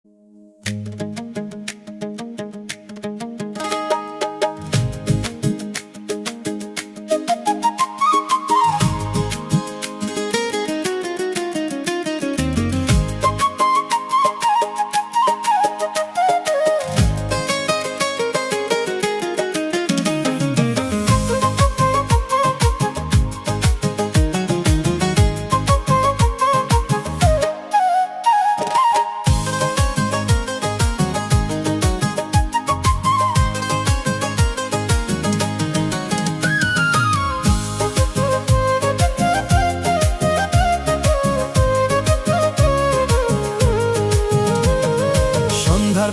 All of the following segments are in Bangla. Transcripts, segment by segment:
সন্ধ্যার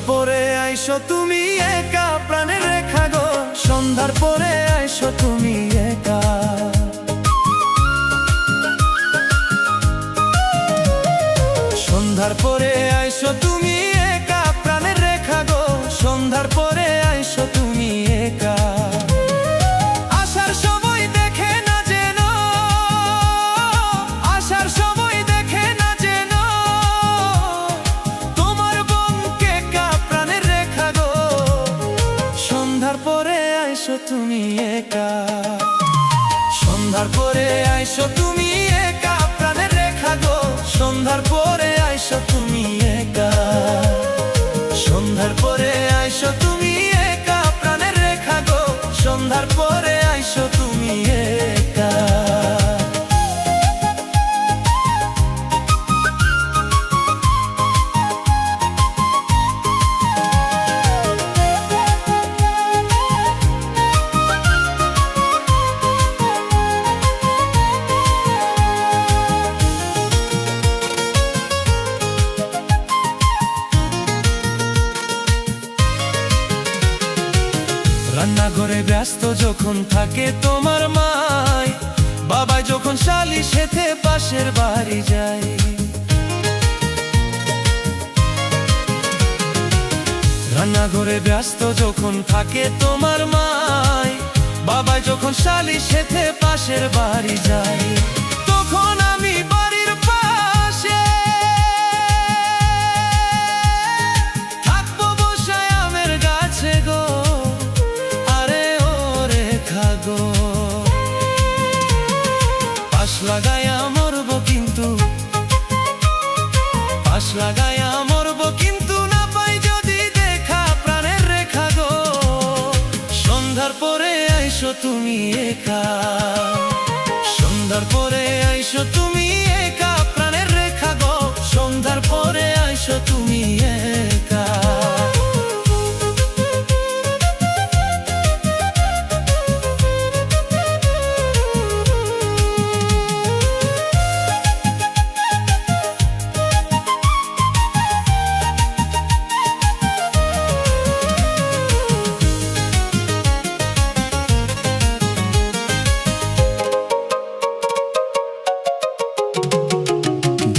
পরে আইসো তুমি একা প্রাণের রেখা গো, সন্ধ্যার পরে আইসো তুমি একা। সন্ধ্যার পরে আইসো তুমি একা প্রাণের রেখা গো, সন্ধ্যার পরে আইসো তুমি একা। আসার সময় দেখে না যেন, আসার সময় দেখে না যেন তোমার বুকে কা প্রাণের রেখা গো, সন্ধ্যার পরে আইসো তুমি একা। সন্ধ্যার পরে আইসো তুমি একা প্রাণের রেখা গো, সন্ধ্যার পরে আইসো তুমি একা। সন্ধ্যার পরে আইসো তুমি একা প্রাণের রেখা গো, সন্ধ্যার পরে আইসো তুমি একা। রান্নাঘরে ব্যস্ত যখন থাকে তোমার মাই, বাবা যখন শালি সেথে পাশের বাড়ি যায়। রান্নাঘরে ব্যস্ত যখন থাকে তোমার মাই, বাবা যখন শালি সেথে পাশের বাড়ি যায়। তখন আমি বাড়ির পাশে থাকবো বসায় আমের গাছে গো, পাশ লাগায়া মরবো কিন্তু, পাশ লাগায়া মরবো কিন্তু না পাই যদি দেখা প্রাণের রেখা গো, সন্ধ্যার পরে আইসো তুমি একা। সন্ধ্যার পরে আইসো তুমি একা প্রাণের রেখা গো, সন্ধ্যার পরে আইসো তুমি একা।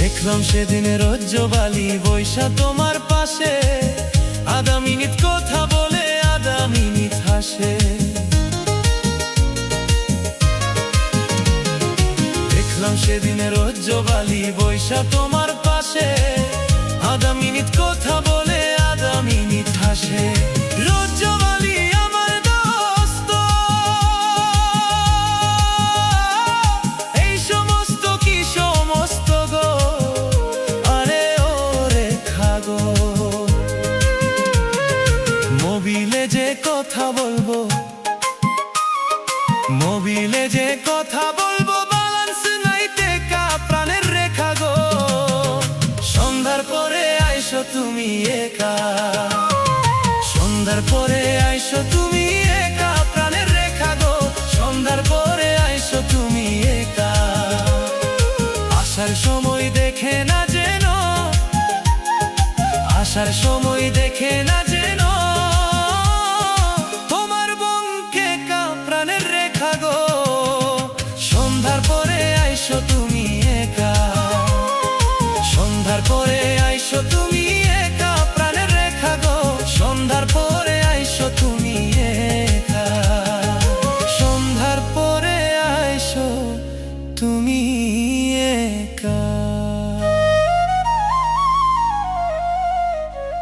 দেখলাম সেদিনের রজ্জবালি বৈশা তোমার পাশে, আধা মিনিট কথা বলে আধা মিনিট হাসে। দেখলাম সেদিনের রজ্জবালি বৈশা তোমার পাশে, আধা মিনিট কথা বলে আধা মিনিট হাসে। রজ্জবালি আমার দোস্ত, এই সমস্ত কি সমস্ত গো, আরে ও রেখা গো। মোবিলে যে কথা বলবো, মোবিলে যে কথা বলবো, ব্যালেন্স নাই টেকা প্রাণের রেখা গো, সন্ধ্যার পরে আইসো তুমি একা। সন্ধ্যার পরে আইসো তুমি একা প্রাণের রেখা গো, সন্ধ্যার পরে আইসো তুমি একা। আসার সময় দেখে না যেন, আসার সময় দেখে না যেন